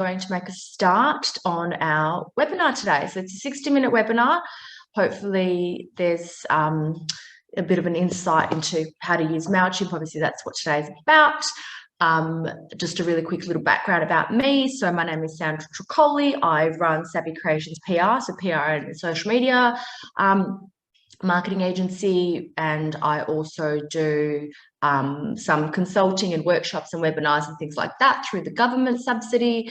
going to make a start on our webinar today. So it's a 60-minute webinar. Hopefully there's a bit of an insight into how to use Mailchimp. Obviously, that's what today's about. Just a really quick little background about me. So my name is Sandra Tricoli. I run Savvy Creations PR, so PR and social media marketing agency, and I also do some consulting and workshops and webinars and things like that through the government subsidy,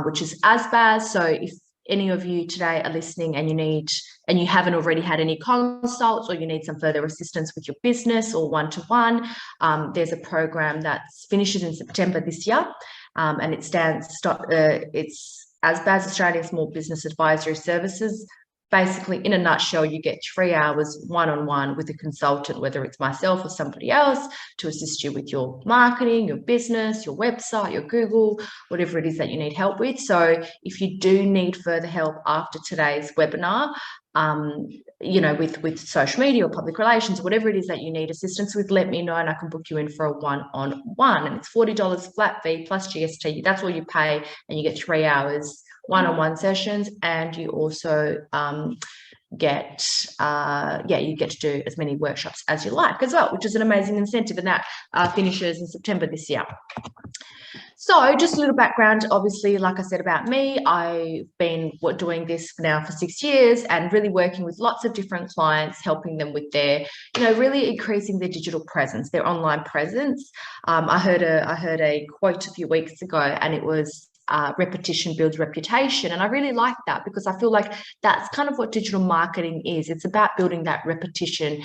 which is ASBAS. So if any of you today are listening and you haven't already had any consults, or you need some further assistance with your business or one-to-one, there's a program that finishes in September this year, and it's ASBAS, Australian Small Business Advisory Services. Basically, in a nutshell, you get 3 hours one-on-one with a consultant, whether it's myself or somebody else, to assist you with your marketing, your business, your website, your Google, whatever it is that you need help with. So if you do need further help after today's webinar, with social media or public relations, whatever it is that you need assistance with, let me know and I can book you in for a one-on-one. And it's $40 flat fee plus GST. That's all you pay, and you get 3 hours one-on-one sessions, and you also you get to do as many workshops as you like as well, which is an amazing incentive, and that finishes in September this year. So just a little background, obviously, like I said about me, I've been doing this now for 6 years and really working with lots of different clients, helping them with their, really increasing their digital presence, their online presence. I heard a quote a few weeks ago, and it was, repetition builds reputation. And I really like that, because I feel like that's kind of what digital marketing is. It's about building that repetition,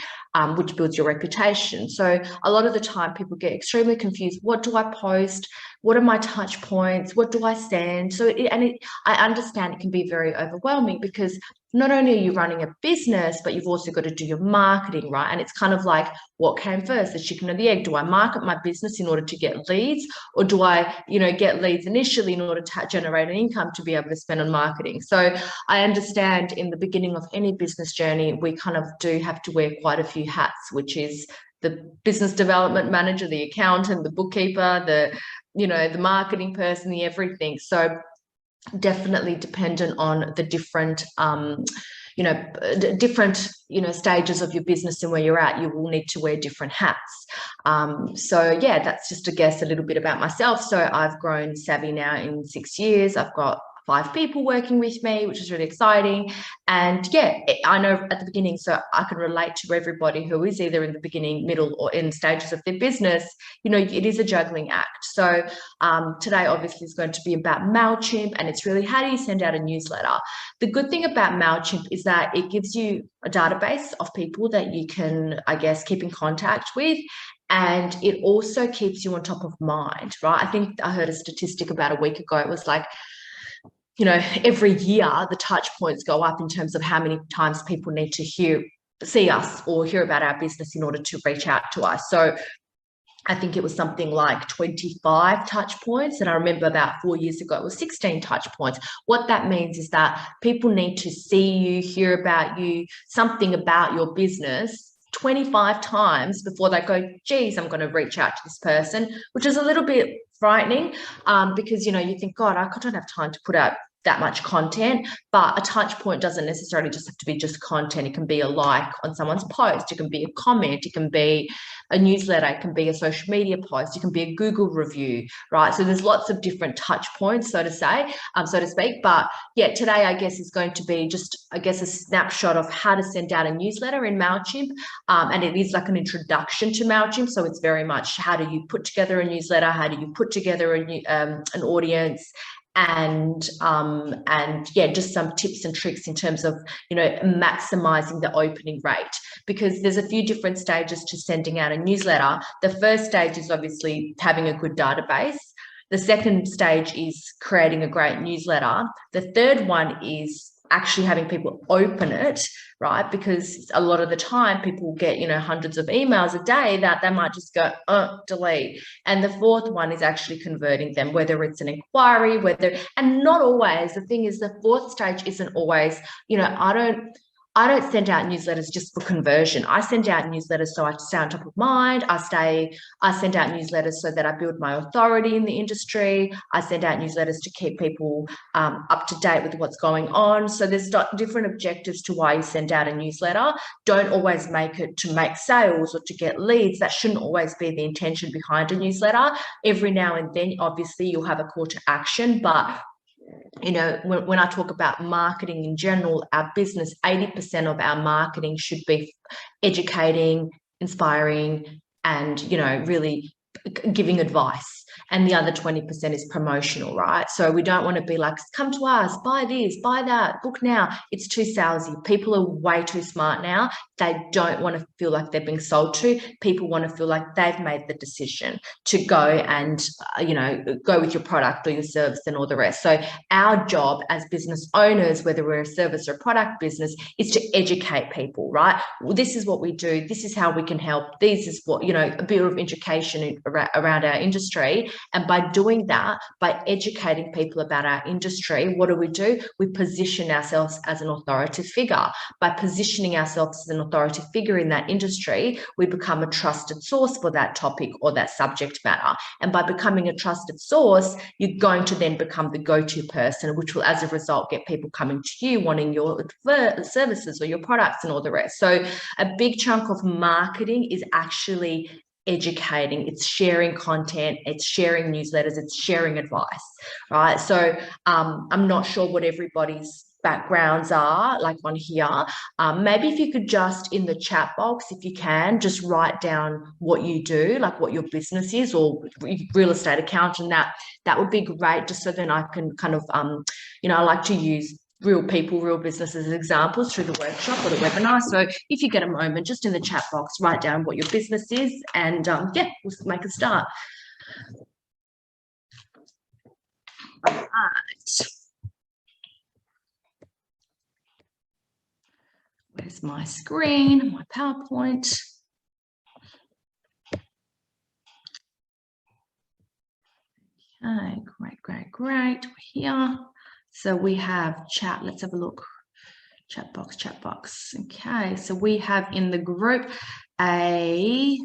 which builds your reputation. So a lot of the time people get extremely confused. What do I post? What are my touch points? What do I send? I understand it can be very overwhelming, because not only are you running a business, but you've also got to do your marketing, right? And it's kind of like, what came first, the chicken or the egg? Do I market my business in order to get leads, or do I, get leads initially in order to generate an income to be able to spend on marketing? So I understand in the beginning of any business journey, we kind of do have to wear quite a few hats, which is the business development manager, the accountant, the bookkeeper, the marketing person, the everything. So definitely dependent on the different stages of your business and where you're at, you will need to wear different hats. So yeah, that's just, I guess, a little bit about myself. So I've grown Savvy now in 6 years. I've got 5 people working with me, which is really exciting. And yeah, I know at the beginning, so I can relate to everybody who is either in the beginning, middle, or in stages of their business. It is a juggling act. So today obviously is going to be about Mailchimp, and it's really, how do you send out a newsletter? The good thing about Mailchimp is that it gives you a database of people that you can, I guess, keep in contact with. And it also keeps you on top of mind, right? I think I heard a statistic about a week ago. It was like, every year the touch points go up in terms of how many times people need to see us or hear about our business in order to reach out to us. So I think it was something like 25 touch points. And I remember about 4 years ago, it was 16 touch points. What that means is that people need to see you, hear about you, something about your business 25 times before they go, geez, I'm going to reach out to this person, which is a little bit frightening, because, you think, God, I don't have time to put out that much content. But a touch point doesn't necessarily just have to be just content. It can be a like on someone's post. It can be a comment. It can be a newsletter. It can be a social media post. It can be a Google review, right? So there's lots of different touch points, so to speak. But yeah, today, I guess, is going to be just, I guess, a snapshot of how to send out a newsletter in Mailchimp. And it is like an introduction to Mailchimp. So it's very much, how do you put together a newsletter? How do you put together an audience? And yeah, just some tips and tricks in terms of, maximizing the opening rate, because there's a few different stages to sending out a newsletter. The first stage is obviously having a good database. The second stage is creating a great newsletter. The third one is actually having people open it, right? Because a lot of the time people get, hundreds of emails a day that they might just go, delete. And the fourth one is actually converting them, whether it's an inquiry, and not always. The thing is, the fourth stage isn't always, I don't send out newsletters just for conversion. I send out newsletters so I stay on top of mind. I send out newsletters so that I build my authority in the industry. I send out newsletters to keep people up to date with what's going on. So there's different objectives to why you send out a newsletter. Don't always make it to make sales or to get leads. That shouldn't always be the intention behind a newsletter. Every now and then, obviously, you'll have a call to action, but you know, when I talk about marketing in general, our business, 80% of our marketing should be educating, inspiring, and, you know, really giving advice. And the other 20% is promotional, right? So we don't want to be like, come to us, buy this, buy that, book now. It's too salesy. People are way too smart now. They don't want to feel like they're being sold to. People want to feel like they've made the decision to go and, you know, go with your product or your service and all the rest. So our job as business owners, whether we're a service or a product business, is to educate people, right? Well, this is what we do. This is how we can help. This is what, you know, a bit of education around our industry. And by doing that, by educating people about our industry, what do? We position ourselves as an authoritative figure. By positioning ourselves as an authoritative figure in that industry, we become a trusted source for that topic or that subject matter. And by becoming a trusted source, you're going to then become the go-to person, which will, as a result, get people coming to you, wanting your services or your products and all the rest. So a big chunk of marketing is actually educating, it's sharing content, it's sharing newsletters, it's sharing advice, right? So I'm not sure what everybody's backgrounds are like on here. Maybe if you could just in the chat box, if you can, just write down what you do, like what your business is, or real estate accountant, that would be great, just so then I can kind of you know, I like to use real people, real businesses as examples through the workshop or the webinar. So if you get a moment, just in the chat box, write down what your business is, and yeah, we'll make a start. All right. Where's my screen, my PowerPoint? Okay, great. We're here. So we have chat. Let's have a look. Chat box. Okay, so we have in the group a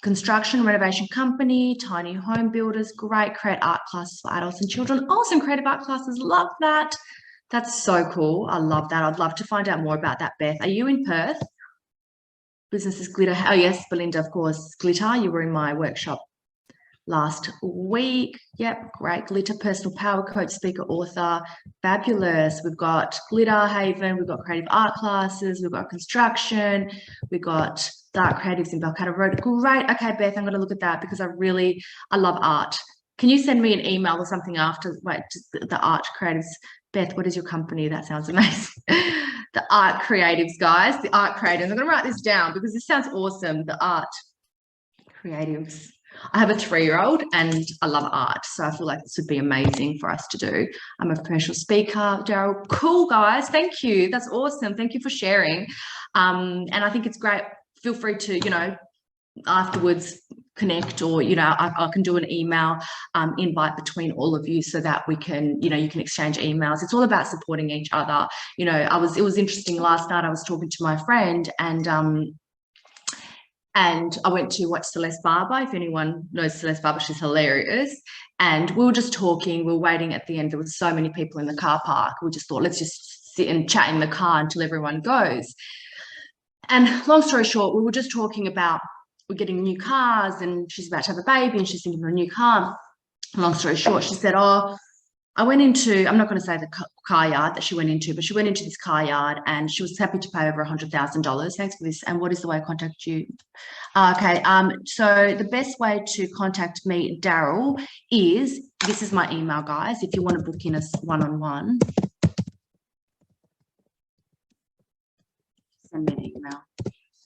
construction renovation company, tiny home builders, great, create art classes for adults and children. Awesome, creative art classes, love that. That's so cool. I love that. I'd love to find out more about that, Beth. Are you in Perth? Businesses Glitter. Oh yes, Belinda, of course. Glitter, you were in my workshop last week. Yep, great. Glitter, personal power coach, speaker, author. Fabulous. We've got Glitter Haven, we've got creative art classes, we've got construction, we've got Dark Creatives in Balcatta Road. Great. Okay, Beth, I'm going to look at that because I love art. Can you send me an email or something after, wait, the art creatives? Beth, what is your company? That sounds amazing. The art creatives, guys, the art creatives. I'm going to write this down because this sounds awesome. The art creatives. I have a 3-year-old and I love art, so I feel like this would be amazing for us to do. I'm a professional speaker, Daryl. Cool, guys. Thank you. That's awesome. Thank you for sharing. And I think it's great. Feel free to, you know, afterwards connect, or, you know, I can do an email invite between all of you so that we can, you know, you can exchange emails. It's all about supporting each other. You know, it was interesting last night. I was talking to my friend and I went to watch Celeste Barber. If anyone knows Celeste Barber, she's hilarious. And we were just talking. We were waiting at the end. There were so many people in the car park. We just thought, let's just sit and chat in the car until everyone goes. And long story short, we were just talking about we're getting new cars and she's about to have a baby and she's thinking of a new car. Long story short, she said, oh, I went into, I'm not going to say the car yard that she went into, but she went into this car yard and she was happy to pay over $100,000. Thanks for this. And what is the way I contact you? Okay. So the best way to contact me, Daryl, is, this is my email, guys. If you want to book in a one-on-one, send me an email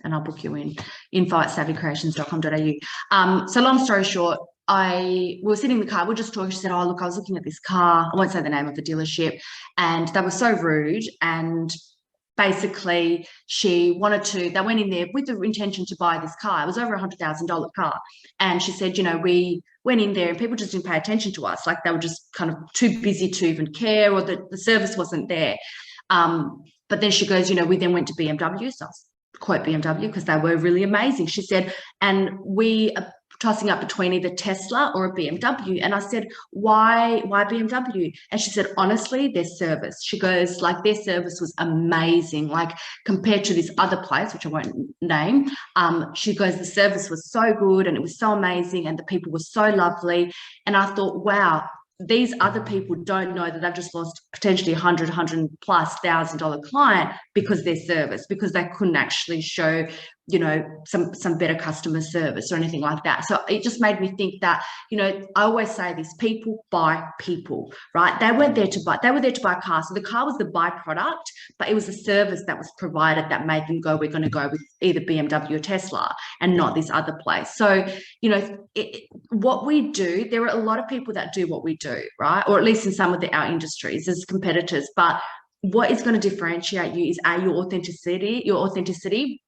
and I'll book you in. info@savvycreations.com.au. So long story short, we were sitting in the car, we were just talking. She said, oh, look, I was looking at this car. I won't say the name of the dealership. And they were so rude. And basically they went in there with the intention to buy this car. It was over $100,000 car. And she said, you know, we went in there and people just didn't pay attention to us. Like they were just kind of too busy to even care, or the service wasn't there. But then she goes, you know, we then went to BMW, so I'll quote BMW because they were really amazing. She said, and we are tossing up between either Tesla or a BMW. And I said, why BMW? And she said, honestly, their service. She goes, like, their service was amazing. Like, compared to this other place, which I won't name, she goes, the service was so good and it was so amazing and the people were so lovely. And I thought, wow, these other people don't know that they've just lost potentially $100,000+ client because their service, because they couldn't actually show, you know, some better customer service or anything like that. So it just made me think that, you know, I always say this: people buy people, right? They weren't there to buy, they were there to buy a car. So the car was the byproduct, but it was the service that was provided that made them go, we're going to go with either BMW or Tesla and not this other place. So, you know, what we do, there are a lot of people that do what we do, right? Or at least in some of our industries as competitors. But what is going to differentiate you is your authenticity,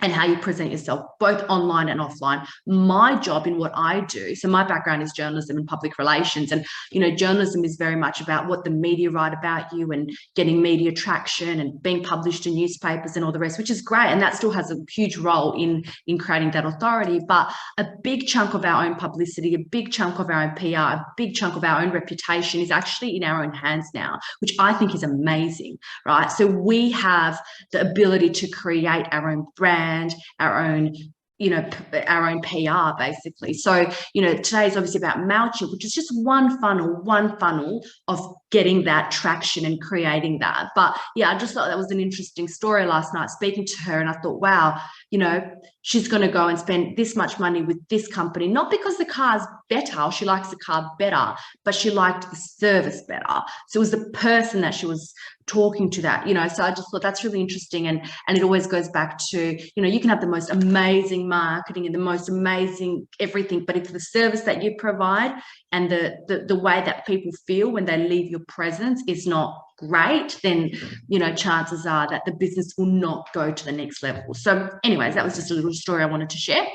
and how you present yourself, both online and offline. My job in what I do, so my background is journalism and public relations, and, you know, journalism is very much about what the media write about you and getting media traction and being published in newspapers and all the rest, which is great, and that still has a huge role in creating that authority. But a big chunk of our own publicity, a big chunk of our own PR, a big chunk of our own reputation is actually in our own hands now, which I think is amazing, right? So we have the ability to create our own brand, our own, you know, our own PR basically. So, you know, today's obviously about Mailchimp, which is just one funnel of getting that traction and creating that. But yeah, I just thought that was an interesting story last night, speaking to her, and I thought, wow, you know, she's going to go and spend this much money with this company, not because the car's better, or she likes the car better, but she liked the service better. So it was the person that she was talking to that, you know. So I just thought that's really interesting. And it always goes back to, you know, you can have the most amazing marketing and the most amazing everything, but if the service that you provide and the way that people feel when they leave your presence is not great, then, you know, chances are that the business will not go to the next level. So anyways, that was just a little story I wanted to share.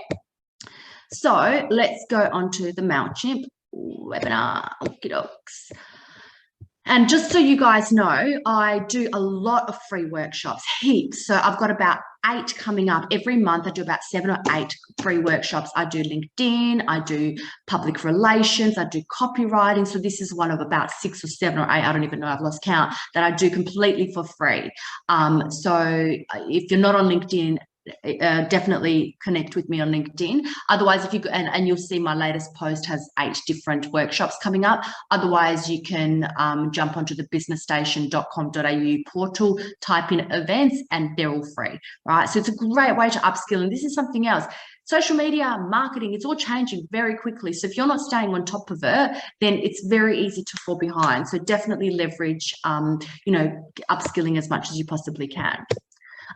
So let's go on to the Mailchimp webinar. Okie dokes. And just so you guys know, I do a lot of free workshops, heaps. So I've got about 8 coming up every month. I do about 7 or 8 free workshops. I do LinkedIn, I do public relations, I do copywriting. So this is one of about 6 or 7 or 8, I don't even know, I've lost count, that I do completely for free. So if you're not on LinkedIn, definitely connect with me on LinkedIn. Otherwise, if you go, and you'll see my latest post has 8 different workshops coming up. Otherwise, you can jump onto the businessstation.com.au portal, type in events, and they're all free, right? So it's a great way to upskill. And this is something else. Social media, marketing, it's all changing very quickly. So if you're not staying on top of it, then it's very easy to fall behind. So definitely leverage, you know, upskilling as much as you possibly can.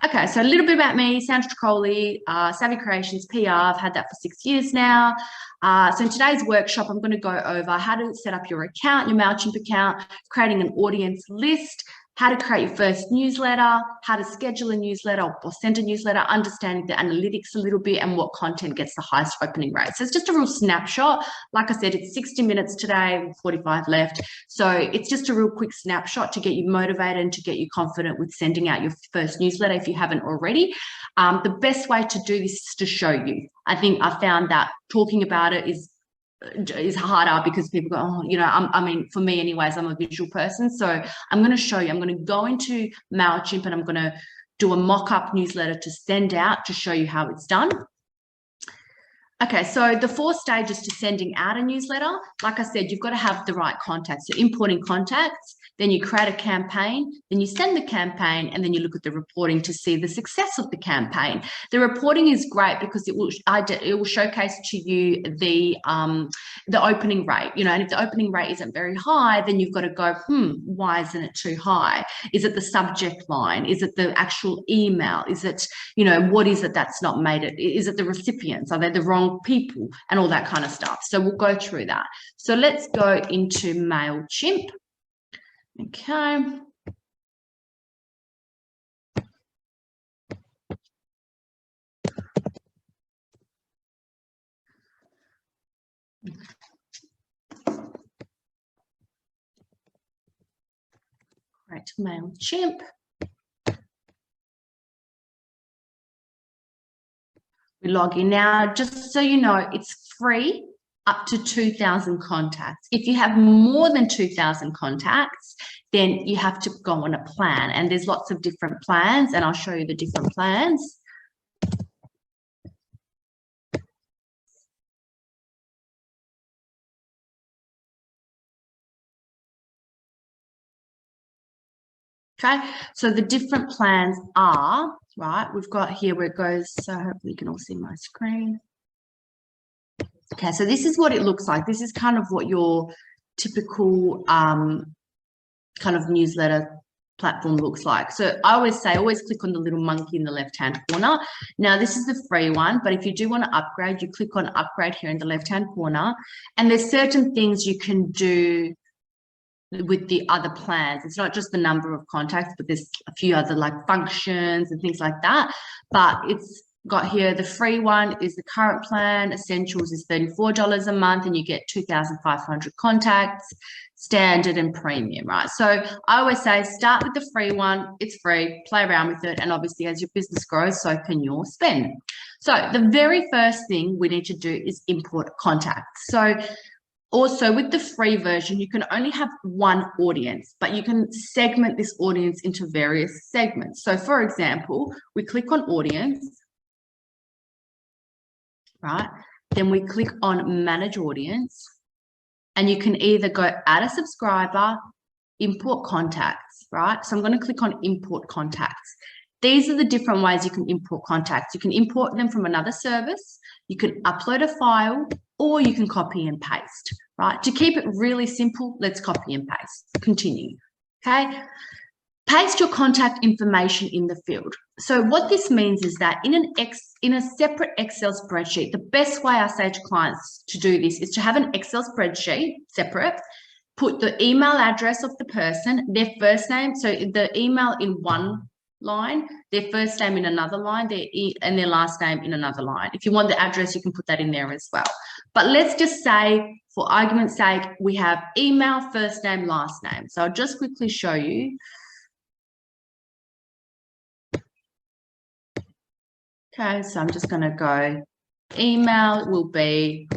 Okay, so a little bit about me, Sandra Tricoli, Savvy Creations PR. I've had that for 6 years now. So in today's workshop, I'm going to go over how to set up your account, your Mailchimp account, creating an audience list, how to create your first newsletter, how to schedule a newsletter or send a newsletter, understanding the analytics a little bit, and what content gets the highest opening rate. So it's just a real snapshot. Like I said, it's 60 minutes today, 45 left. So it's just a real quick snapshot to get you motivated and to get you confident with sending out your first newsletter if you haven't already. The best way to do this is to show you. I think I found that talking about it is harder because people go, oh, you know, I mean, for me anyways, I'm a visual person. So I'm going to show you. I'm going to go into Mailchimp and I'm going to do a mock-up newsletter to send out to show you how it's done. Okay, so the 4 stages to sending out a newsletter, like I said, you've got to have the right contacts. So importing contacts, then you create a campaign, then you send the campaign, and then you look at the reporting to see the success of the campaign. The reporting is great because it will showcase to you the opening rate, you know, and if the opening rate isn't very high, then you've got to go, why isn't it too high? Is it the subject line? Is it the actual email? Is it, you know, what is it that's not made it? Is it the recipients? Are they the wrong people? And all that kind of stuff. So we'll go through that. So let's go into Mailchimp. Okay. Right, Mailchimp. We log in now, just so you know, it's free up to 2,000 contacts. If you have more than 2,000 contacts, then you have to go on a plan, and there's lots of different plans, and I'll show you the different plans. Okay, so the different plans are, right, we've got here where it goes, so hopefully you can all see my screen. Okay, so this is what it looks like. This is kind of what your typical kind of newsletter platform looks like. So I always say, always click on the little monkey in the left-hand corner. Now, this is the free one, but if you do want to upgrade, you click on upgrade here in the left-hand corner, and there's certain things you can do with the other plans. It's not just the number of contacts, but there's a few other like functions and things like that. But it's got here, the free one is the current plan, essentials is $34 a month, and you get 2,500 contacts, standard and premium, right? So I always say start with the free one, it's free, play around with it, and obviously as your business grows, so can your spend. So the very first thing we need to do is import contacts. So also with the free version, you can only have one audience, but you can segment this audience into various segments. So for example, we click on audience, right? Then we click on manage audience, and you can either go add a subscriber, import contacts, right? So I'm going to click on import contacts. These are the different ways you can import contacts. You can import them from another service, you can upload a file, or you can copy and paste, right? To keep it really simple, let's copy and paste. Continue, okay? Paste your contact information in the field. So what this means is that in a separate Excel spreadsheet, the best way I say to clients to do this is to have an Excel spreadsheet separate, put the email address of the person, their first name, so the email in one line, their first name in another line, and their last name in another line. If you want the address, you can put that in there as well. But let's just say, for argument's sake, we have email, first name, last name. So I'll just quickly show you. Okay, so I'm just going to go, email will be,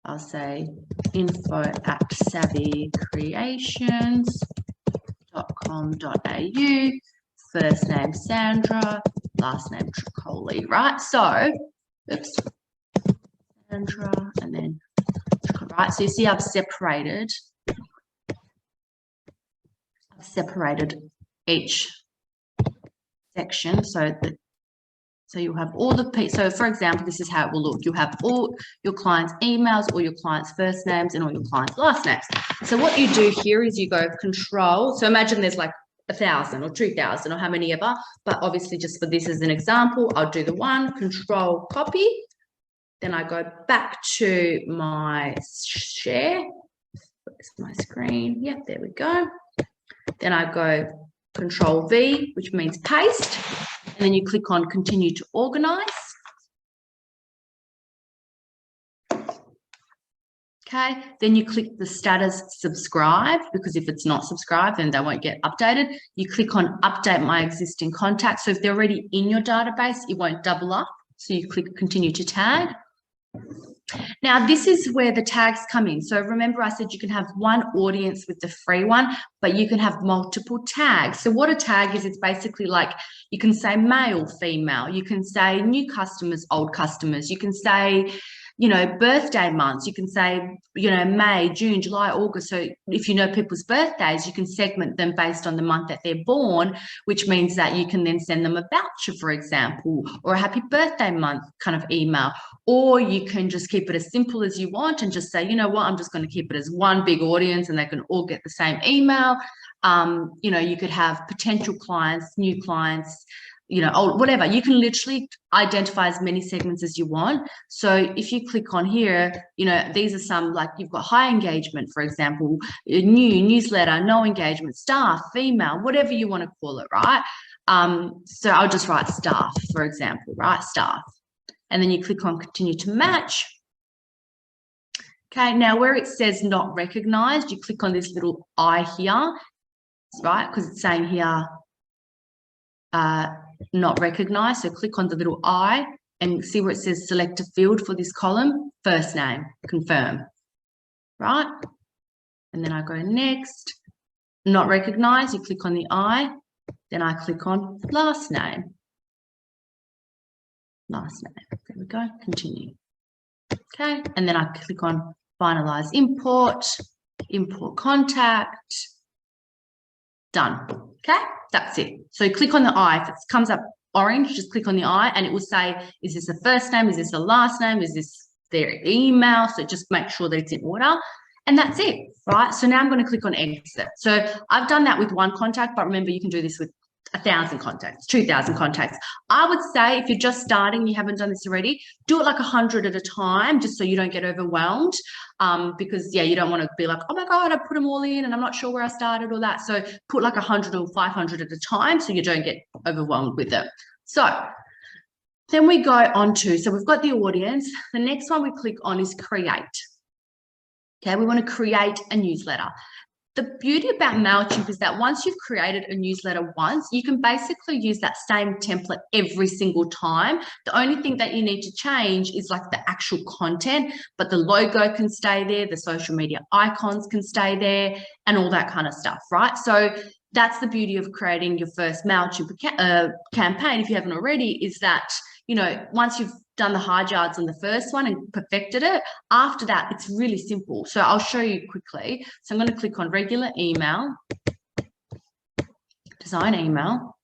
I'll say info@savvycreations.com.au, first name Sandra, last name Tricoli, right? So, oops, Sandra, and then, right? So you see I've separated each section so you'll have all the, so for example, this is how it will look. You'll have all your clients' emails, all your clients' first names, and all your clients' last names. So what you do here is you go control. So imagine there's like 1,000 or 2,000 or how many ever, but obviously just for this as an example, I'll do the one, control copy. Then I go back to my share. Where's my screen? Yep, there we go. Then I go control V, which means paste. And then you click on continue to organize. Okay, then you click the status subscribe, because if it's not subscribed, then they won't get updated. You click on update my existing contacts. So if they're already in your database, it won't double up. So you click continue to tag. Now, this is where the tags come in. So remember I said you can have one audience with the free one, but you can have multiple tags. So what a tag is, it's basically like you can say male, female, you can say new customers, old customers, you can say, you know, birthday months, you can say, you know, May, June, July, August. So if you know people's birthdays, you can segment them based on the month that they're born, which means that you can then send them a voucher, for example, or a happy birthday month kind of email. Or you can just keep it as simple as you want and just say, you know what, I'm just going to keep it as one big audience and they can all get the same email. You know, you could have potential clients, new clients, you know, or whatever. You can literally identify as many segments as you want. So if you click on here, you know, these are some, like you've got high engagement, for example, new, newsletter, no engagement, staff, female, whatever you want to call it, right? So I'll just write staff, for example, right? Staff. And then you click on continue to match. Okay, now where it says not recognized, you click on this little I here, right? Because it's saying here, not recognized. So click on the little I and see where it says select a field for this column, first name, confirm, right? And then I go next, not recognized, you click on the I, then I click on last name. Last name, there we go, continue. Okay, and then I click on finalize import, import contact, done. Okay, that's it. So click on the I. If it comes up orange, just click on the I and it will say, is this the first name? Is this the last name? Is this their email? So just make sure that it's in order. And that's it, right? So now I'm going to click on exit. So I've done that with one contact, but remember you can do this with 1,000 contacts, 2,000 contacts. I would say if you're just starting, you haven't done this already, do it like 100 at a time, just so you don't get overwhelmed. Because yeah, you don't want to be like, oh my God, I put them all in and I'm not sure where I started or that. So put like 100 or 500 at a time so you don't get overwhelmed with it. So then we go on to, so we've got the audience. The next one we click on is create. Okay, we want to create a newsletter. The beauty about Mailchimp is that once you've created a newsletter once, you can basically use that same template every single time. The only thing that you need to change is like the actual content, but the logo can stay there, the social media icons can stay there, and all that kind of stuff, right? So that's the beauty of creating your first Mailchimp campaign, if you haven't already, is that, you know, once you've done the hard yards on the first one and perfected it, after that, it's really simple. So I'll show you quickly. So I'm going to click on regular email, design email.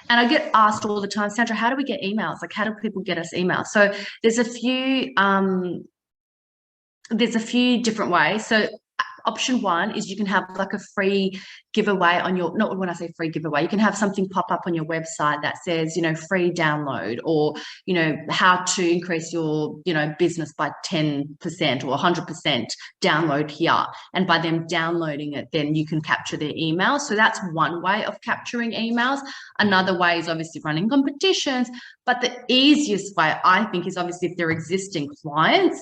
And I get asked all the time, Sandra, how do we get emails? Like, how do people get us emails? So there's a few different ways. So option one is you can have like a free giveaway on your, not when I say free giveaway, you can have something pop up on your website that says, you know, free download, or, you know, how to increase your, you know, business by 10% or 100% download here. And by them downloading it, then you can capture their email. So that's one way of capturing emails. Another way is obviously running competitions. But the easiest way, I think, is obviously if they're existing clients,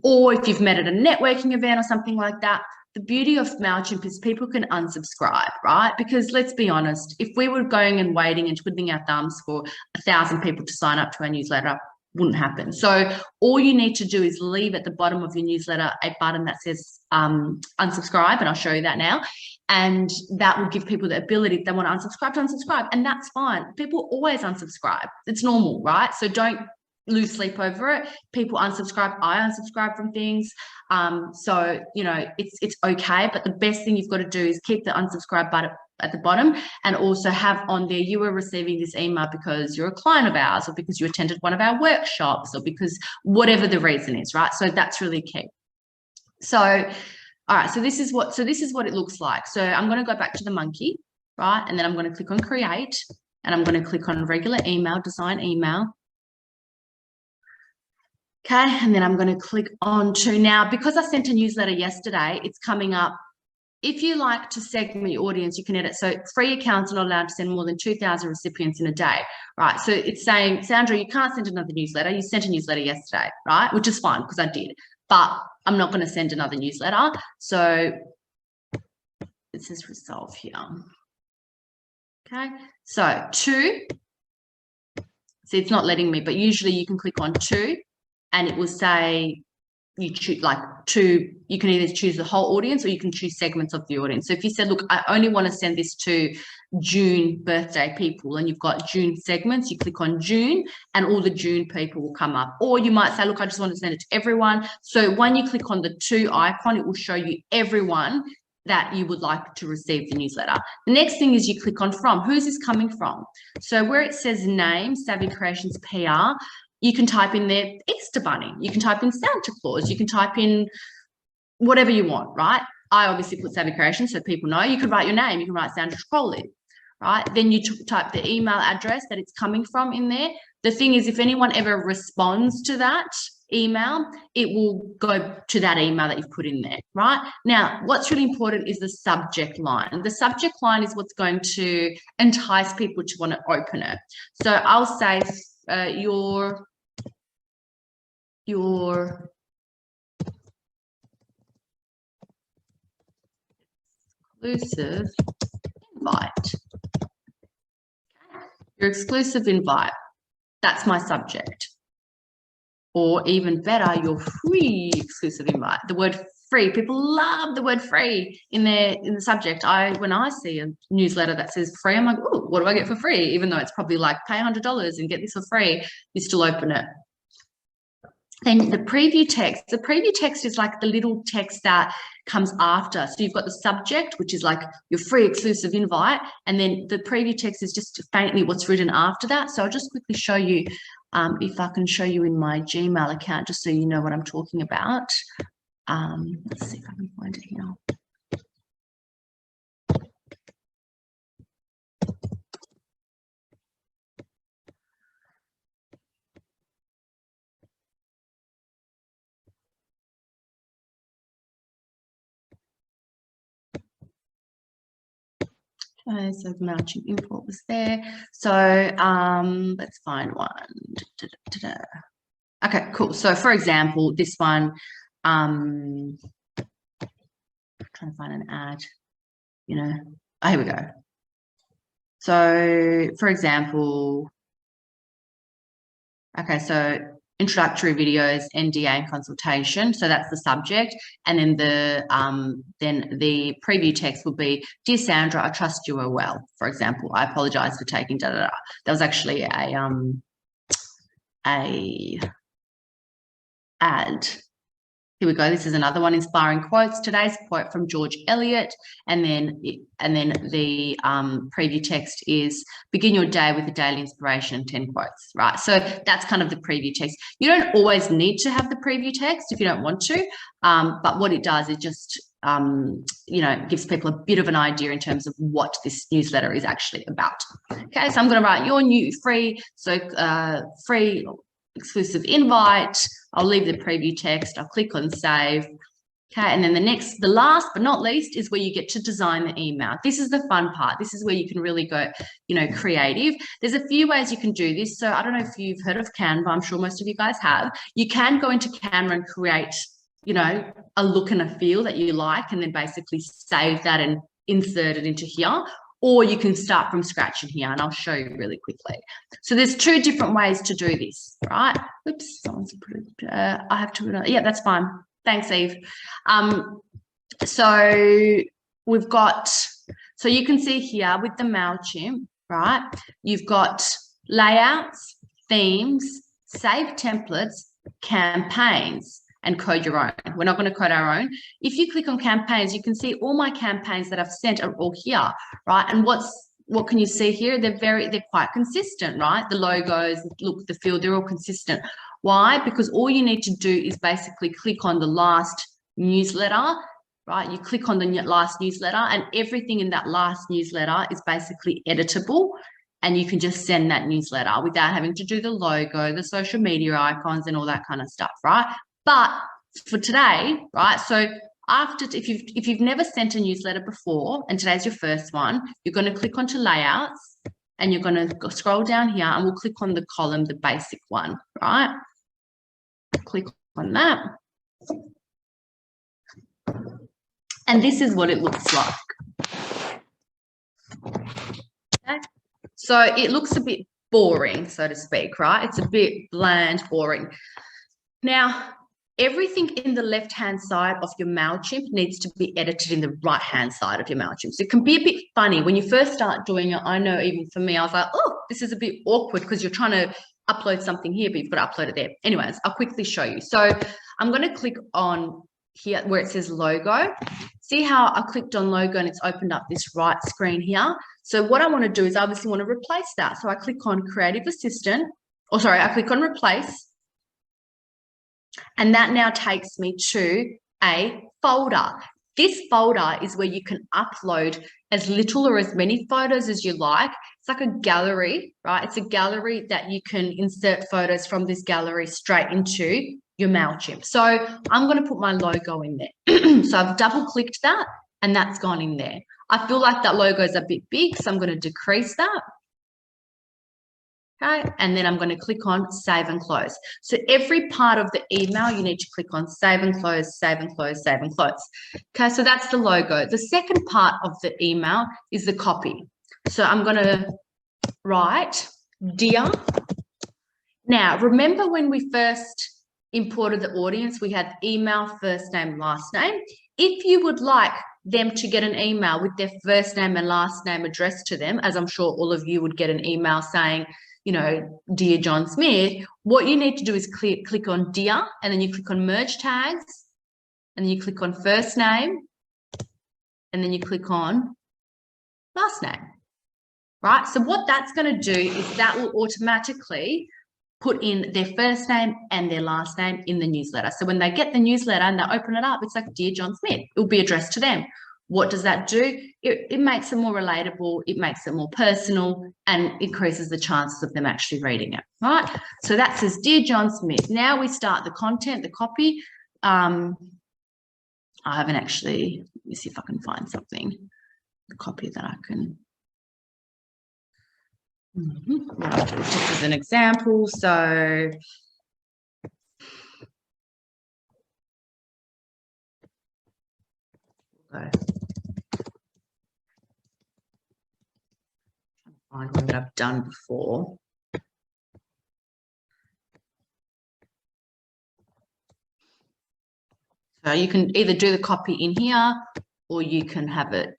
or if you've met at a networking event or something like that. The beauty of Mailchimp is people can unsubscribe, right? Because let's be honest, if we were going and waiting and twiddling our thumbs for 1,000 people to sign up to our newsletter, wouldn't happen. So all you need to do is leave at the bottom of your newsletter a button that says unsubscribe, and I'll show you that now. And that will give people the ability, if they want to unsubscribe, and that's fine. People always unsubscribe. It's normal, right? So don't lose sleep over it. People unsubscribe. I unsubscribe from things. So, you know, it's okay. But the best thing you've got to do is keep the unsubscribe button at the bottom, and also have on there, you are receiving this email because you're a client of ours, or because you attended one of our workshops, or because whatever the reason is, right? So that's really key. So, all right, so this is what it looks like. So I'm going to go back to the monkey, right? And then I'm going to click on create, and I'm going to click on regular email, design email. Okay, and then I'm going to click on to now, because I sent a newsletter yesterday, it's coming up. If you like to segment your audience, you can edit. So free accounts are not allowed to send more than 2,000 recipients in a day, right? So it's saying, Sandra, you can't send another newsletter. You sent a newsletter yesterday, right? Which is fine because I did, but I'm not going to send another newsletter. So it says resolve here. Okay, so two. See, it's not letting me, but usually you can click on two, and it will say you choose like two. You can either choose the whole audience, or you can choose segments of the audience. So if you said, look, I only want to send this to June birthday people, and you've got June segments, you click on June and all the June people will come up. Or you might say, look, I just want to send it to everyone. So when you click on the two icon, it will show you everyone that you would like to receive the newsletter. The next thing is you click on from. Who's this coming from? So where it says name, Savvy Creations PR, you can type in there Easter Bunny. You can type in Santa Claus. You can type in whatever you want, right? I obviously put Savvy Creations so people know. You can write your name. You can write Sandra Tricoli, right? Then you type the email address that it's coming from in there. The thing is, if anyone ever responds to that email, it will go to that email that you've put in there, right? Now, what's really important is the subject line. The subject line is what's going to entice people to want to open it. So I'll say your exclusive invite. Your exclusive invite. That's my subject. Or even better, your free exclusive invite. The word free. People love the word free in the subject. When I see a newsletter that says free, I'm like, oh, what do I get for free? Even though it's probably like pay $100 and get this for free, you still open it. Then the preview text. The preview text is like the little text that comes after. So you've got the subject, which is like your free exclusive invite, and then the preview text is just faintly what's written after that. So I'll just quickly show you, if I can show you in my Gmail account, just so you know what I'm talking about. Let's see if I can find it here. Okay, so the Mailchimp import was there. So let's find one. Okay, cool. So for example, this one, I'm trying to find an ad, you know. Oh, here we go. So for example, okay, so introductory videos, NDA and consultation. So that's the subject. And then the preview text will be, dear Sandra, I trust you are well. For example, I apologize for taking da da da. That was actually a ad. Here we go. This is another one, inspiring quotes. Today's quote from George Eliot, and then the preview text is, begin your day with a daily inspiration, 10 quotes, right? So that's kind of the preview text. You don't always need to have the preview text if you don't want to, but what it does, it just you know, gives people a bit of an idea in terms of what this newsletter is actually about. Okay, so I'm going to write your new free, so free exclusive invite. I'll leave the preview text. I'll click on save. Okay, and then the last but not least is where you get to design the email. This is the fun part. This is where you can really go, you know, creative. There's a few ways you can do this. So I don't know if you've heard of Canva. I'm sure most of you guys have. You can go into Canva and create, you know, a look and a feel that you like, and then basically save that and insert it into here. Or you can start from scratch in here, and I'll show you really quickly. So there's two different ways to do this, right? Oops, someone's I have to, yeah, that's fine. Thanks, Eve. So we've got, so you can see here with the Mailchimp, right? You've got layouts, themes, save templates, campaigns, and code your own. We're not going to code our own. If you click on campaigns, you can see all my campaigns that I've sent are all here, right? And what can you see here? They're quite consistent, right? The logos, look, the feel, they're all consistent. Why? Because all you need to do is basically click on the last newsletter, right? You click on the last newsletter, and everything in that last newsletter is basically editable. And you can just send that newsletter without having to do the logo, the social media icons, and all that kind of stuff, right? But for today, right, so if you've never sent a newsletter before and today's your first one, you're going to click onto layouts, and you're going to scroll down here, and we'll click on the column, the basic one, right? Click on that. And this is what it looks like. Okay. So it looks a bit boring, so to speak, right? It's a bit bland, boring. Now, everything in the left-hand side of your Mailchimp needs to be edited in the right-hand side of your Mailchimp. So it can be a bit funny when you first start doing it. I know even for me, I was like, oh, this is a bit awkward because you're trying to upload something here, but you've got to upload it there. Anyways, I'll quickly show you. So I'm going to click on here where it says logo. See how I clicked on logo and it's opened up this right screen here. So what I want to do is I obviously want to replace that. So I click on Creative Assistant, or sorry, I click on Replace. And that now takes me to a folder. This folder is where you can upload as little or as many photos as you like. It's like a gallery, right? It's a gallery that you can insert photos from this gallery straight into your Mailchimp. So I'm going to put my logo in there. So I've double clicked that and that's gone in there. I feel like that logo is a bit big, so I'm going to decrease that. Okay, and then I'm going to click on save and close. So every part of the email, you need to click on save and close, save and close, save and close. Okay, so that's the logo. The second part of the email is the copy. So I'm going to write, dear. Now, remember when we first imported the audience, we had email, first name, last name. If you would like them to get an email with their first name and last name addressed to them, as I'm sure all of you would get an email saying, you know, Dear John Smith, what you need to do is click on Dear, and then you click on Merge Tags, and then you click on First Name, and then you click on Last Name, right? So what that's going to do is that will automatically put in their first name and their last name in the newsletter. So when they get the newsletter and they open it up, it's like, Dear John Smith. It will be addressed to them. What does that do? It makes it more relatable, it makes it more personal, and increases the chances of them actually reading it, right? So that says, Dear John Smith. Now we start the content, the copy. I haven't actually, let me see if I can find something, the copy that I can, just as an example. So find one that I've done before. So you can either do the copy in here, or you can have it,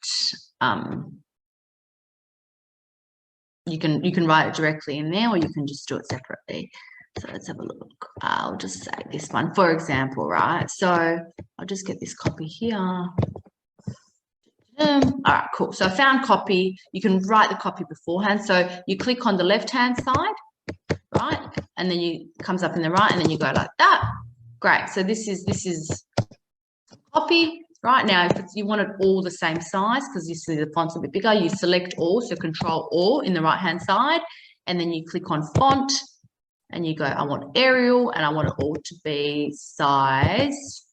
you can write it directly in there, or you can just do it separately. So let's have a look. I'll just say this one, for example, right? So I'll just get this copy here. All right, cool. So I found copy. You can write the copy beforehand. So you click on the left-hand side, right? And then you comes up in the right, and then you go like that. Great. So this is copy. Right now, if you want it all the same size, because you see the font's a bit bigger, you select all, so Control All in the right-hand side, and then you click on font, and you go, I want Arial, and I want it all to be size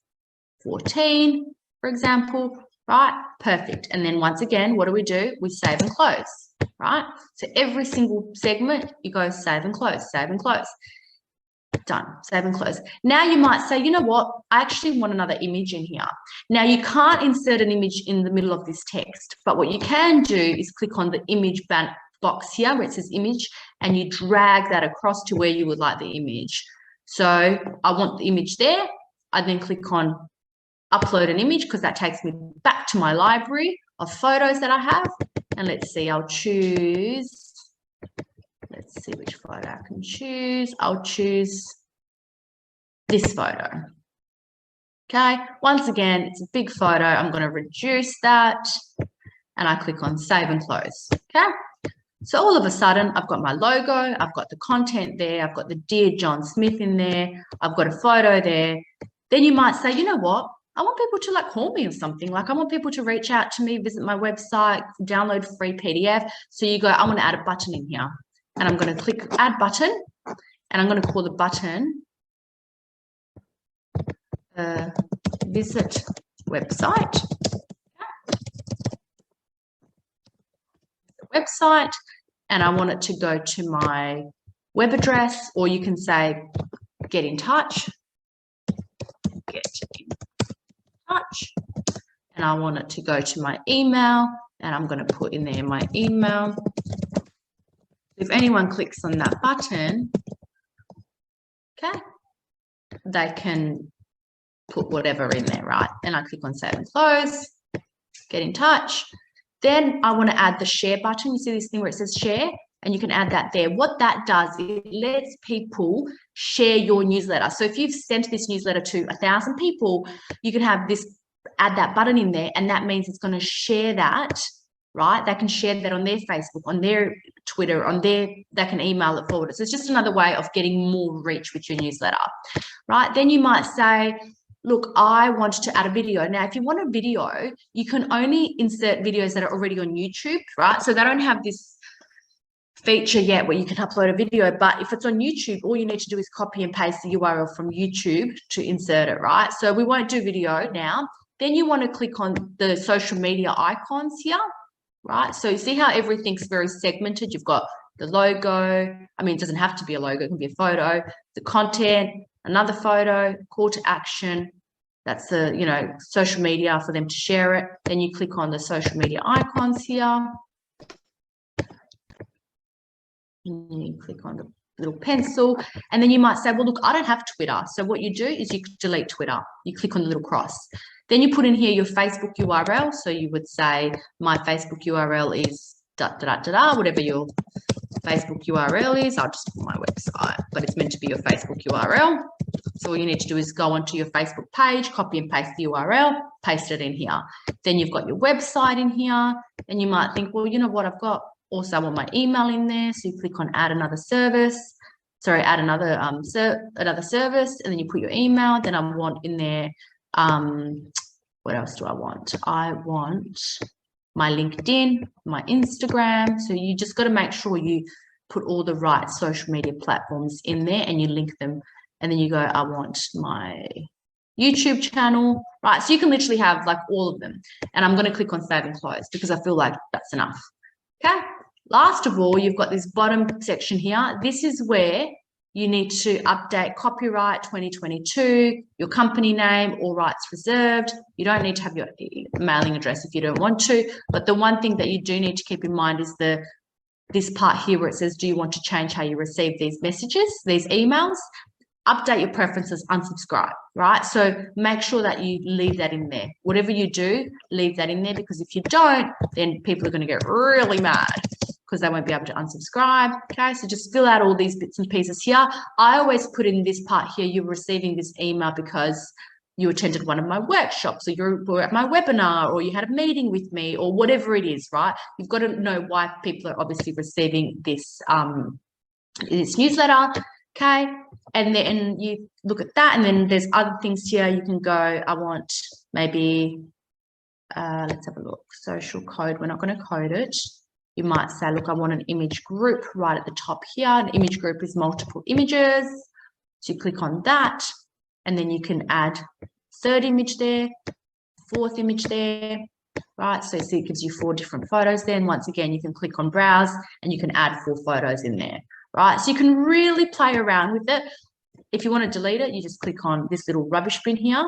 14, for example. Right, perfect. And then once again, what do? We save and close, right? So every single segment, you go save and close, save and close. Done, save and close. Now you might say, you know what, I actually want another image in here. Now you can't insert an image in the middle of this text, but what you can do is click on the image box here where it says image, and you drag that across to where you would like the image. So I want the image there. I then click on upload an image, because that takes me back to my library of photos that I have. And let's see, I'll choose, let's see which photo I can choose. I'll choose this photo. Okay, once again, it's a big photo. I'm going to reduce that, and I click on save and close. Okay, so all of a sudden, I've got my logo, I've got the content there, I've got the Dear John Smith in there, I've got a photo there. Then you might say, you know what, I want people to like call me or something. Like I want people to reach out to me, visit my website, download free PDF. So you go, I want to add a button in here, and I'm going to click add button, and I'm going to call the button visit website. Website, and I want it to go to my web address, or you can say get in touch. Get in touch, and I want it to go to my email, and I'm going to put in there my email. If anyone clicks on that button, okay, they can put whatever in there, right? And I click on save and close, get in touch. Then I want to add the share button. You see this thing where it says share, and you can add that there. What that does, it lets people share your newsletter. So if you've sent this newsletter to 1,000 people, you can have this, add that button in there, and that means it's going to share that, right? They can share that on their Facebook, on their Twitter, they can email it forward. So it's just another way of getting more reach with your newsletter, right? Then you might say, look, I want to add a video. Now, if you want a video, you can only insert videos that are already on YouTube, right? So they don't have this feature yet where you can upload a video, but if it's on YouTube, all you need to do is copy and paste the URL from YouTube to insert it, right? So we won't do video now. Then you want to click on the social media icons here, right? So you see how everything's very segmented. You've got the logo. I mean, it doesn't have to be a logo, it can be a photo, the content, another photo, call to action. That's the, you know, social media for them to share it. Then you click on the social media icons here. And you click on the little pencil, and then you might say, well, look, I don't have Twitter. So what you do is you delete Twitter. You click on the little cross. Then you put in here your Facebook URL. So you would say my Facebook URL is whatever your Facebook URL is. I'll just put my website, but it's meant to be your Facebook URL. So all you need to do is go onto your Facebook page, copy and paste the URL, paste it in here. Then you've got your website in here, and you might think, well, you know what, I've got also I want my email in there. So you click on add another service. Sorry, add another service, and then you put your email. Then I want in there, what else do I want? I want my LinkedIn, my Instagram. So you just got to make sure you put all the right social media platforms in there and you link them. And then you go, I want my YouTube channel, right? So you can literally have like all of them. And I'm going to click on save and close because I feel like that's enough. Okay. Last of all, you've got this bottom section here. This is where you need to update copyright 2022, your company name, all rights reserved. You don't need to have your mailing address if you don't want to. But the one thing that you do need to keep in mind is this part here where it says, do you want to change how you receive these messages, these emails? Update your preferences, unsubscribe, right? So make sure that you leave that in there. Whatever you do, leave that in there, because if you don't, then people are going to get really mad because they won't be able to unsubscribe. Okay, so just fill out all these bits and pieces here. I always put in this part here, you're receiving this email because you attended one of my workshops, or you were at my webinar, or you had a meeting with me, or whatever it is, right? You've got to know why people are obviously receiving this, this newsletter. Okay, and then you look at that, and then there's other things here. You can go, I want maybe, let's have a look, social code. We're not going to code it. You might say, look, I want an image group right at the top here. An image group is multiple images. So you click on that, and then you can add third image there, fourth image there, right? So it gives you 4 different photos there. And once again, you can click on browse and you can add 4 photos in there. Right, so you can really play around with it. If you want to delete it, you just click on this little rubbish bin here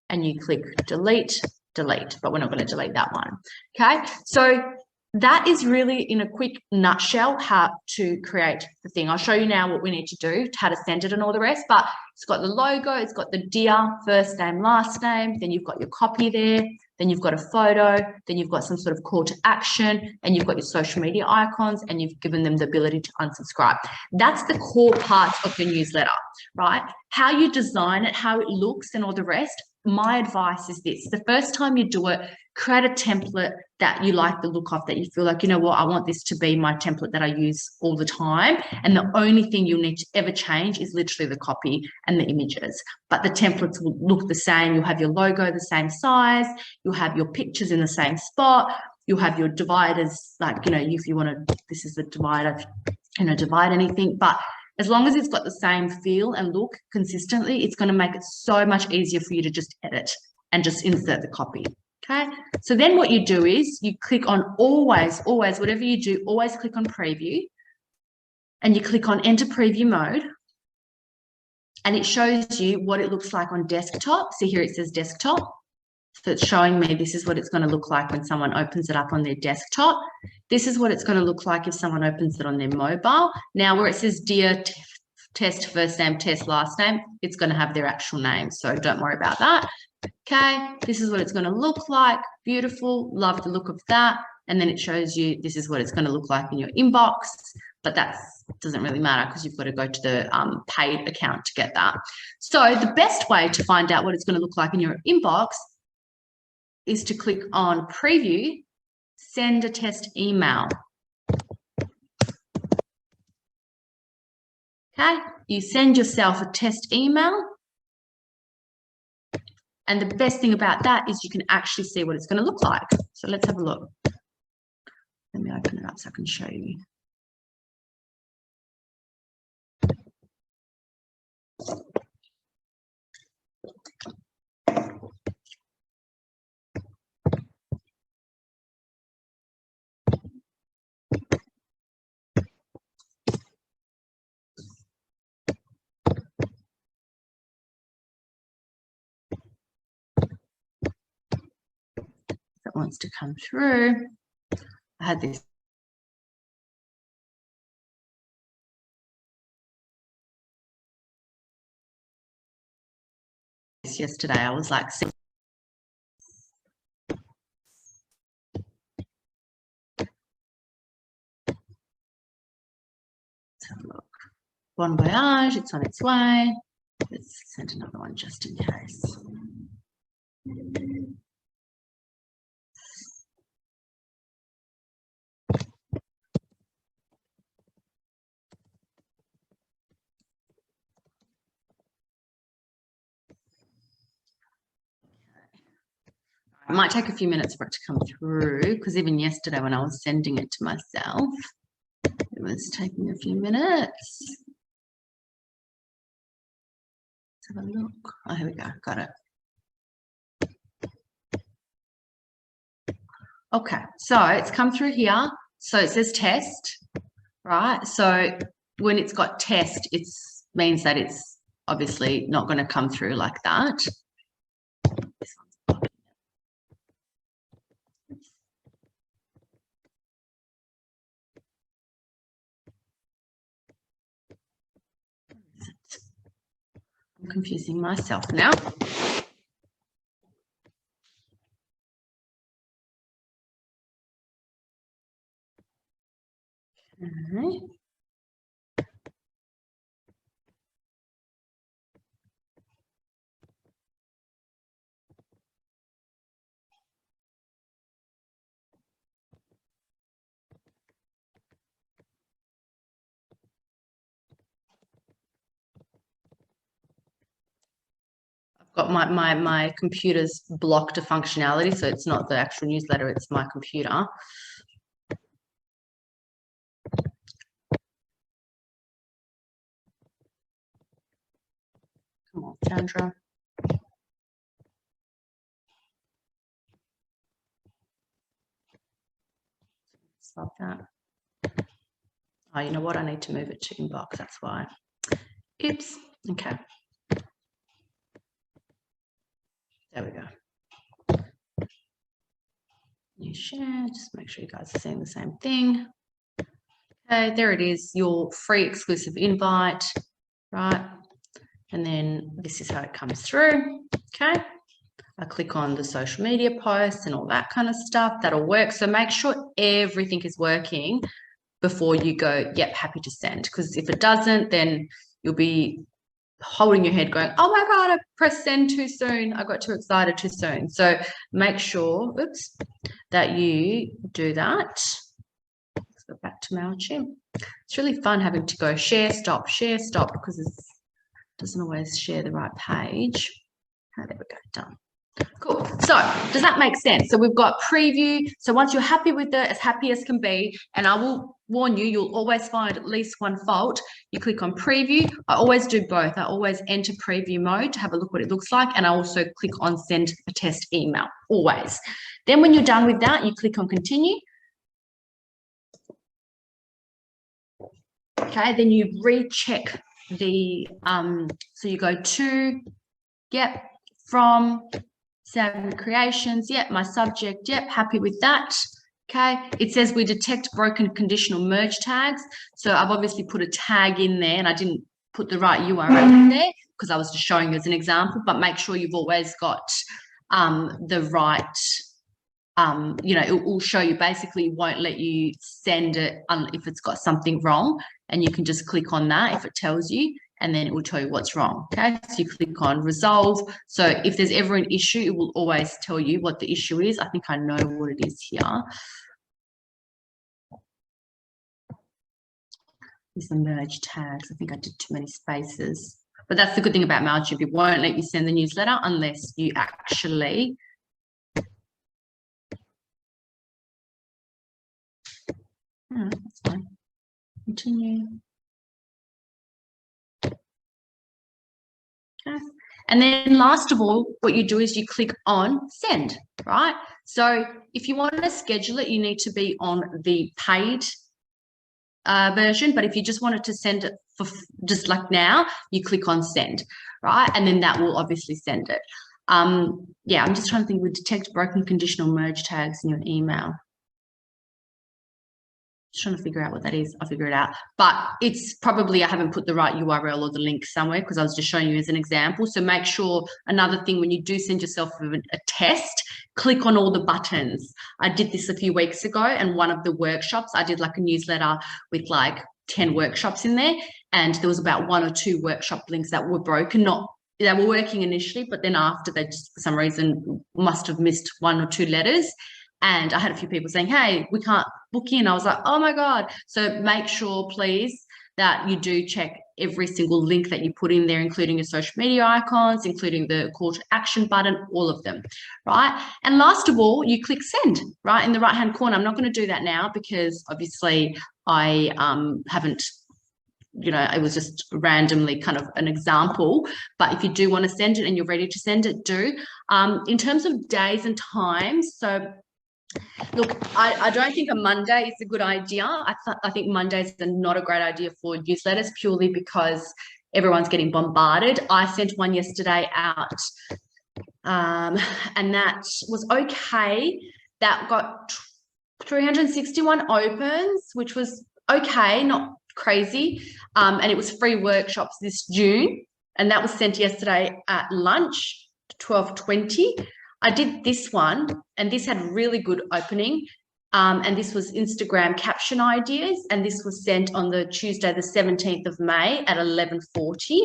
and you click delete, but we're not going to delete that one. Okay, so that is really in a quick nutshell how to create the thing. I'll show you now what we need to do, how to send it and all the rest, but it's got the logo, it's got the dear, first name, last name, then you've got your copy there, then you've got a photo, then you've got some sort of call to action, and you've got your social media icons, and you've given them the ability to unsubscribe. That's the core parts of your newsletter, right? How you design it, how it looks, and all the rest. My advice is this: the first time you do it, create a template that you like the look of, that you feel like, you know what, I want this to be my template that I use all the time. And the only thing you'll need to ever change is literally the copy and the images. But the templates will look the same. You'll have your logo the same size. You'll have your pictures in the same spot. You'll have your dividers, like, you know, if you want to, this is the divider, you know, divide anything. But as long as it's got the same feel and look consistently, it's going to make it so much easier for you to just edit and just insert the copy. Okay, so then what you do is you click on always, whatever you do, always click on preview, and you click on enter preview mode, and it shows you what it looks like on desktop. So here it says desktop. So it's showing me this is what it's going to look like when someone opens it up on their desktop. This is what it's going to look like if someone opens it on their mobile. Now, where it says dear test first name, test last name, it's going to have their actual name. So don't worry about that. Okay, this is what it's going to look like. Beautiful. Love the look of that. And then it shows you this is what it's going to look like in your inbox. But that doesn't really matter because you've got to go to the paid account to get that. So the best way to find out what it's going to look like in your inbox is to click on preview, send a test email. Okay, you send yourself a test email. And the best thing about that is you can actually see what it's going to look like. So let's have a look. Let me open it up so I can show you. it wants to come through. I had this yesterday. I was like, let's have a look. Bon voyage, it's on its way. Let's send another one just in case. It might take a few minutes for it to come through, because even yesterday when I was sending it to myself, it was taking a few minutes. Let's have a look. Oh, here we go. Got it. Okay, so it's come through here. So it says test, right? So when it's got test, it means that it's obviously not going to come through like that. This one's blocking it. I'm confusing myself now. Okay. Got my computer's blocked a functionality, so it's not the actual newsletter, it's my computer. Come on, Sandra. Stop that. Oh, you know what? I need to move it to inbox, that's why. Oops. Okay. There we go. New share, just make sure you guys are seeing the same thing. Okay, there it is, your free exclusive invite, right? And then this is how it comes through, okay? I click on the social media posts and all that kind of stuff, that'll work. So make sure everything is working before you go, yep, happy to send. Because if it doesn't, then you'll be holding your head going, oh my God, I pressed send too soon. I got too excited too soon. So make sure, oops, that you do that. Let's go back to Mailchimp. It's really fun having to go share, stop, because it doesn't always share the right page. Oh, there we go, done. Cool. So does that make sense? So we've got preview. So once you're happy with it, as happy as can be, and I will warn you, you'll always find at least one fault. You click on preview. I always do both. I always enter preview mode to have a look what it looks like. And I also click on send a test email, always. Then when you're done with that, you click on continue. Okay, then you recheck the, so you go to, yep, from Sandra Creations, yep, my subject, yep, happy with that. Okay, it says we detect broken conditional merge tags. So I've obviously put a tag in there and I didn't put the right URL in there because I was just showing you as an example, but make sure you've always got the right, you know, it will show you, basically won't let you send it if it's got something wrong, and you can just click on that if it tells you, and then it will tell you what's wrong. Okay, so you click on resolve. So if there's ever an issue, it will always tell you what the issue is. I think I know what it is here. There's the merge tags. I think I did too many spaces, but that's the good thing about Mailchimp. It won't let you send the newsletter unless you actually that's fine. Continue. Okay. And then last of all, what you do is you click on send, right? So if you want to schedule it, you need to be on the paid version. But if you just wanted to send it for just like now, you click on send, right? And then that will obviously send it. Yeah, I'm just trying to think. We detect broken conditional merge tags in your email. Just trying to figure out what that is. I'll figure it out. But it's probably I haven't put the right URL or the link somewhere because I was just showing you as an example. So make sure, another thing, when you do send yourself a test, click on all the buttons. I did this a few weeks ago, and one of the workshops, I did like a newsletter with like 10 workshops in there, and there was about 1 or 2 workshop links that were broken. They were working initially, but then after they just for some reason must have missed 1 or 2 letters. And I had a few people saying, hey, we can't book in. I was like, oh my God. So make sure, please, that you do check every single link that you put in there, including your social media icons, including the call to action button, all of them, right? And last of all, you click send, right, in the right-hand corner. I'm not going to do that now because obviously I haven't, it was just randomly kind of an example. But if you do want to send it and you're ready to send it, do. In terms of days and times, so look, I don't think a Monday is a good idea. I think Mondays are not a great idea for newsletters purely because everyone's getting bombarded. I sent one yesterday out, and that was okay. That got 361 opens, which was okay, not crazy. And it was free workshops this June, and that was sent yesterday at lunch, 12:20. I did this one, and this had really good opening. And this was Instagram caption ideas, and this was sent on the Tuesday, the 17th of May at 11:40.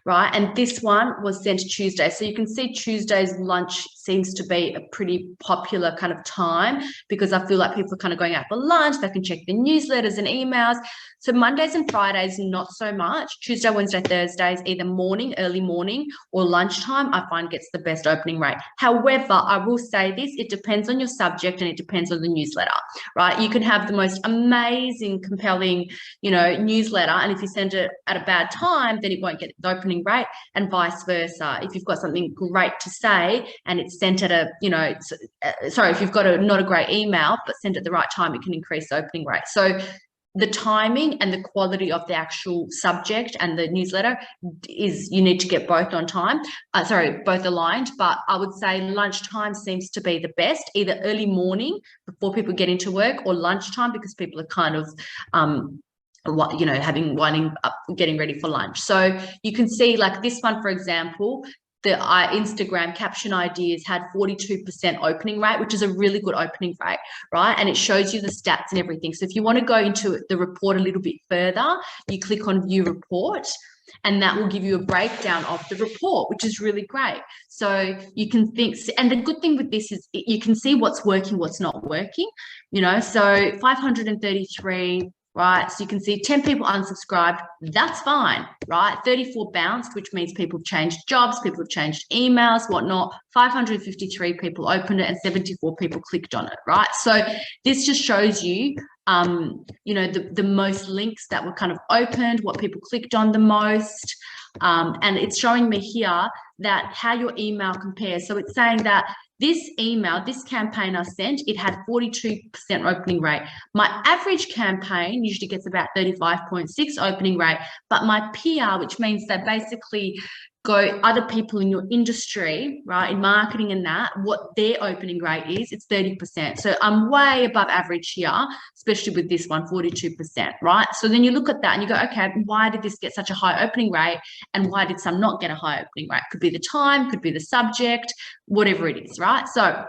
Right, and this one was sent Tuesday. So you can see Tuesday's lunch seems to be a pretty popular kind of time because I feel like people are kind of going out for lunch. They can check the newsletters and emails. So Mondays and Fridays, not so much. Tuesday, Wednesday, Thursdays, either morning, early morning, or lunchtime, I find gets the best opening rate. However, I will say this, it depends on your subject and it depends on the newsletter, right? You can have the most amazing, compelling, newsletter, and if you send it at a bad time, then it won't get the opening rate, and vice versa. If you've got something great to say and it's sent at if you've got not a great email, but sent at the right time, it can increase the opening rate. So the timing and the quality of the actual subject and the newsletter is, you need to get both on time, both aligned. But I would say lunchtime seems to be the best, either early morning before people get into work, or lunchtime because people are kind of winding up, getting ready for lunch. So you can see, like this one, for example, the Instagram caption ideas had 42% opening rate, which is a really good opening rate, right? And it shows you the stats and everything. So if you want to go into the report a little bit further, you click on view report, and that will give you a breakdown of the report, which is really great. So you can think, and the good thing with this is you can see what's working, what's not working, so 533, right? So you can see 10 people unsubscribed, that's fine, right? 34 bounced, which means people have changed jobs, people have changed emails, whatnot. 553 people opened it and 74 people clicked on it, right? So this just shows you, the most links that were kind of opened, what people clicked on the most. And it's showing me here that how your email compares. So it's saying that this email, this campaign I sent, it had 42% opening rate. My average campaign usually gets about 35.6 opening rate, but my PR, which means they basically go other people in your industry, right, in marketing and that, what their opening rate is, it's 30%. So I'm way above average here, especially with this one, 42%, right? So then you look at that and you go, okay, why did this get such a high opening rate, and why did some not get a high opening rate? Could be the time, could be the subject, whatever it is, right? So,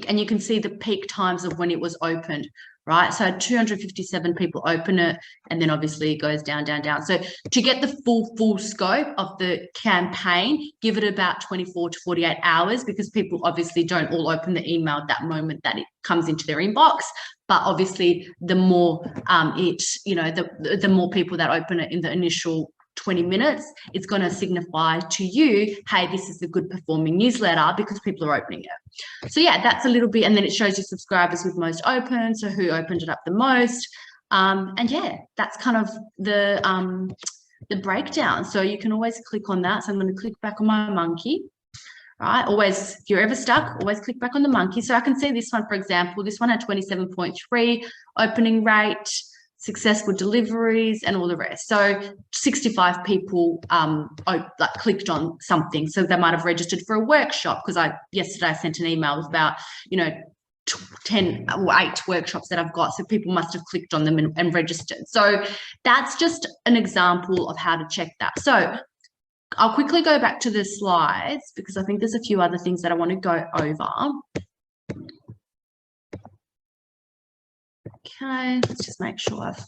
and you can see the peak times of when it was opened, right? So 257 people open it, and then obviously it goes down, down, down. So to get the full scope of the campaign, give it about 24 to 48 hours, because people obviously don't all open the email at that moment that it comes into their inbox. But obviously the more the more people that open it in the initial 20 minutes, it's going to signify to you, hey, this is a good performing newsletter because people are opening it. So yeah, that's a little bit, and then it shows you subscribers with most open, so who opened it up the most. And yeah, that's kind of the breakdown. So you can always click on that. So I'm going to click back on my monkey. Right, always, if you're ever stuck, always click back on the monkey. So I can see this one, for example, this one had 27.3 opening rate. successful deliveries, and all the rest. So 65 people clicked on something. So they might have registered for a workshop, because yesterday I sent an email with about, 10 or 8 workshops that I've got. So people must have clicked on them and registered. So that's just an example of how to check that. So I'll quickly go back to the slides, because I think there's a few other things that I want to go over. Okay, let's just make sure I've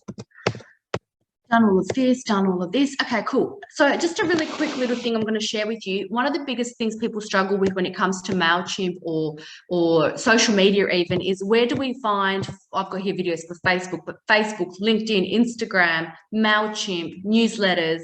done all of this, done all of this. Okay, cool. So just a really quick little thing I'm going to share with you. One of the biggest things people struggle with when it comes to Mailchimp or social media even is, where do we find, I've got here videos for Facebook, but Facebook, LinkedIn, Instagram, Mailchimp, newsletters,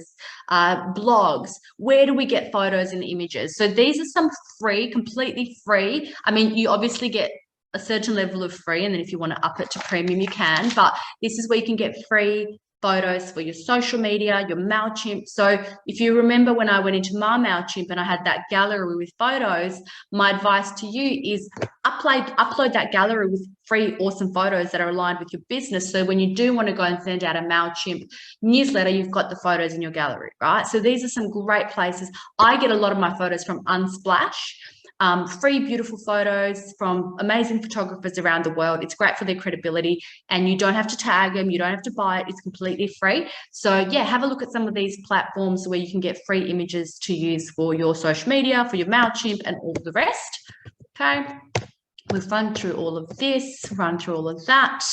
blogs, where do we get photos and images? So these are some free, completely free. I mean, you obviously get a certain level of free, and then if you want to up it to premium, you can, but this is where you can get free photos for your social media, your Mailchimp. So if you remember when I went into my Mailchimp and I had that gallery with photos, my advice to you is upload that gallery with free awesome photos that are aligned with your business. So when you do want to go and send out a Mailchimp newsletter, you've got the photos in your gallery, right? So these are some great places. I get a lot of my photos from Unsplash. Free, beautiful photos from amazing photographers around the world. It's great for their credibility, and you don't have to tag them. You don't have to buy it. It's completely free. So yeah, have a look at some of these platforms where you can get free images to use for your social media, for your Mailchimp, and all the rest. Okay, we've run through all of this, run through all of that.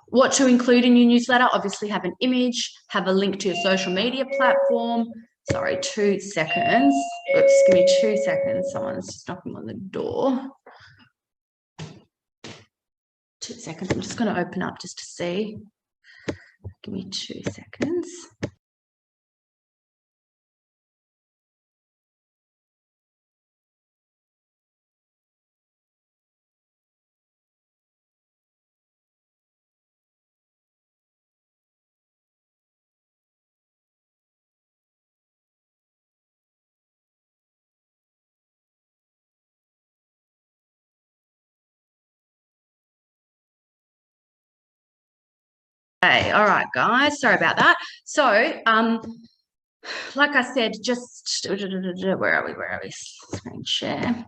What to include in your newsletter? Obviously have an image, have a link to your social media platform. Sorry, 2 seconds. Oops, give me 2 seconds. Someone's just knocking on the door. 2 seconds. I'm just going to open up just to see. Give me 2 seconds. Okay, all right, guys, sorry about that. So, like I said, just where are we? Screen share.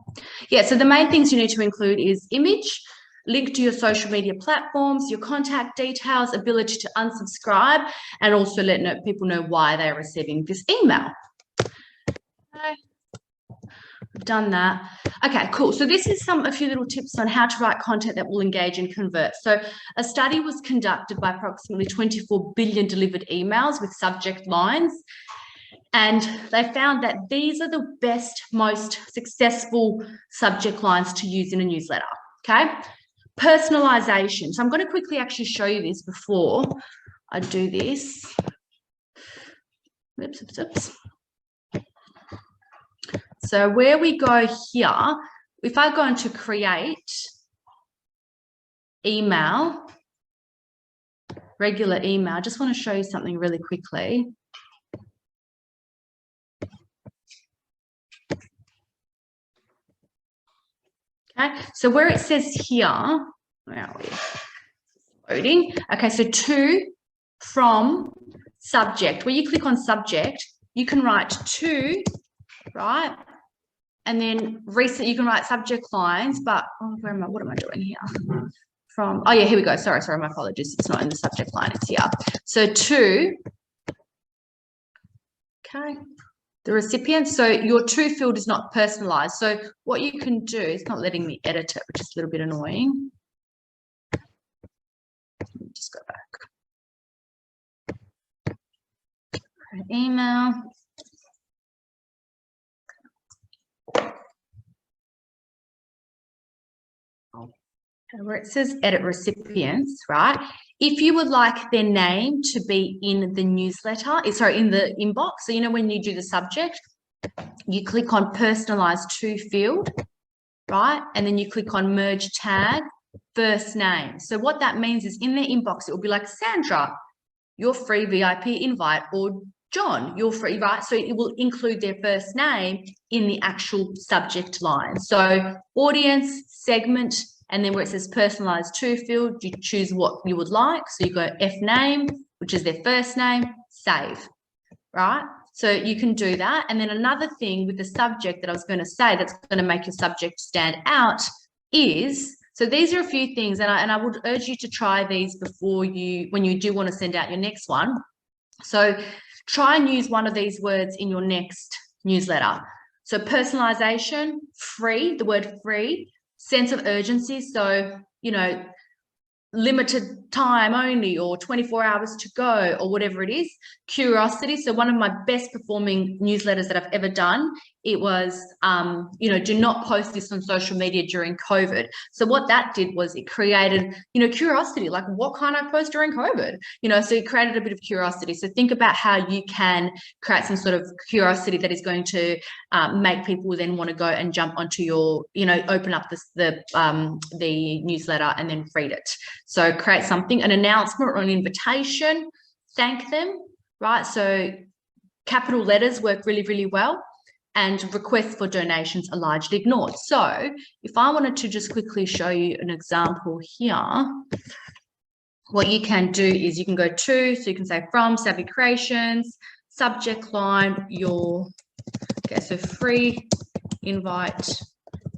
Yeah, so the main things you need to include is image, link to your social media platforms, your contact details, ability to unsubscribe, and also let people know why they're receiving this email. Okay. I've done that. Okay, cool. So this is a few little tips on how to write content that will engage and convert. So a study was conducted by approximately 24 billion delivered emails with subject lines, and they found that these are the best, most successful subject lines to use in a newsletter. Okay, personalization. So I'm going to quickly actually show you this before I do this. Oops. So where we go here, if I go into create email, regular email, I just want to show you something really quickly. Okay, so where it says here, where are we? Loading. Okay, so to, from, subject. Where you click on subject, you can write to, right? And then recent, you can write subject lines, but where am I? What am I doing here? From, oh yeah, here we go. Sorry, my apologies. It's not in the subject line, it's here. So to, okay, the recipient. So your to field is not personalized. So what you can do, it's not letting me edit it, which is a little bit annoying. Let me just go back. Email. Where it says edit recipients, right? If you would like their name to be in the newsletter, sorry, in the inbox, so you know when you do the subject, you click on personalize to field, right? And then you click on merge tag, first name. So what that means is in their inbox, it will be like Sandra, your free VIP invite, or John, you're free, right? So it will include their first name in the actual subject line. So audience, segment, And then where it says personalized to field, you choose what you would like. So you go F name, which is their first name, save, right? So you can do that. And then another thing with the subject that I was going to say that's going to make your subject stand out is, so these are a few things, and I would urge you to try these before when you do want to send out your next one. So try and use one of these words in your next newsletter. So personalization, free, the word free, sense of urgency. So, you know, limited time only, or 24 hours to go, or whatever it is. Curiosity. So one of my best performing newsletters that I've ever done, it was, you know, do not post this on social media during COVID. So what that did was it created, you know, curiosity, like what can't I post during COVID? You know, so it created a bit of curiosity. So think about how you can create some sort of curiosity that is going to make people then want to go and jump onto your, you know, open up the newsletter and then read it. So create something, an announcement or an invitation, thank them, right? So capital letters work really, really well, and requests for donations are largely ignored. So if I wanted to just quickly show you an example here, what you can do is you can go to, so you can say from Savvy Creations, subject line, okay, so free invite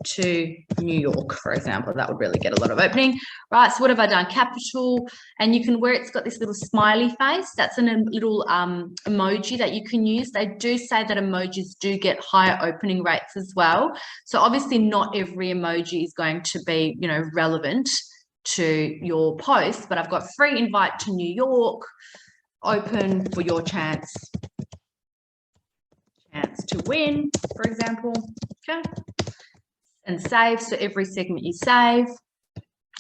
to New York, for example. That would really get a lot of opening, right? So what have I done? Capital, and you can, where it's got this little smiley face, that's a little emoji that you can use. They do say that emojis do get higher opening rates as well. So obviously not every emoji is going to be, you know, relevant to your post, but I've got free invite to New York, open for your chance to win, for example. Okay. And save. So every segment you save,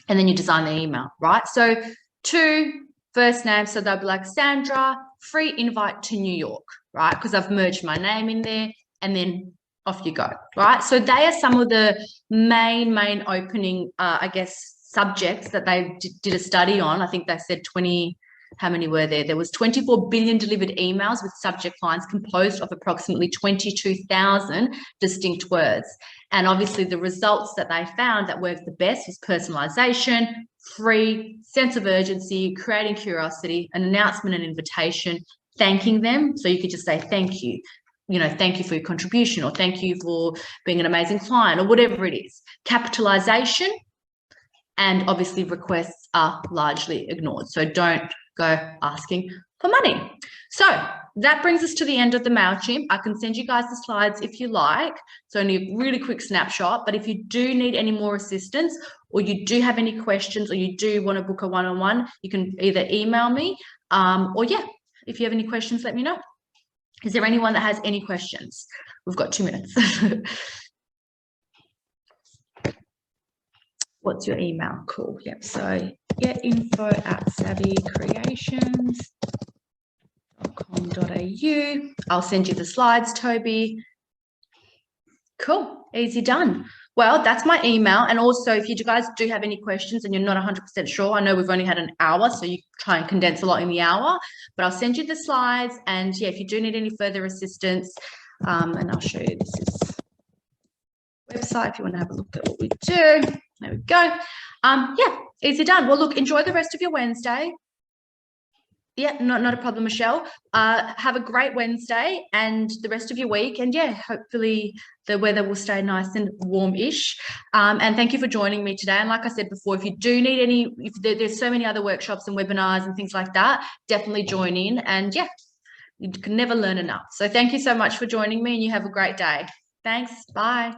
and then you design the email, right? So to first name, so they'll be like Sandra, free invite to New York, right? Because I've merged my name in there, and then off you go, right? So they are some of the main opening, I guess, subjects that they did a study on. I think they said 20, how many were there? There was 24 billion delivered emails with subject lines composed of approximately 22,000 distinct words. And obviously the results that they found that worked the best was personalization, free, sense of urgency, creating curiosity, an announcement and invitation, thanking them. So you could just say, thank you. You know, thank you for your contribution, or thank you for being an amazing client, or whatever it is. Capitalization, and obviously requests are largely ignored. So don't go asking for money. So that brings us to the end of the Mailchimp. I can send you guys the slides if you like. It's only a really quick snapshot, but if you do need any more assistance, or you do have any questions, or you do want to book a one-on-one, you can either email me, or yeah, if you have any questions, let me know. Is there anyone that has any questions? We've got 2 minutes. What's your email? Cool. Yep. So get info@savvycreations.com.au. I'll send you the slides, Toby. Cool. Easy done. Well, that's my email. And also, if you guys do have any questions and you're not 100% sure, I know we've only had an hour, so you try and condense a lot in the hour, but I'll send you the slides. And yeah, if you do need any further assistance, and I'll show you, this is website if you want to have a look at what we do. There we go. Yeah, easy done. Well, look, enjoy the rest of your Wednesday. Yeah, not a problem, Michelle. Have a great Wednesday and the rest of your week. And yeah, hopefully the weather will stay nice and warm-ish. And thank you for joining me today. And like I said before, if you do need any, if there's so many other workshops and webinars and things like that, definitely join in. And yeah, you can never learn enough. So thank you so much for joining me, and you have a great day. Thanks. Bye.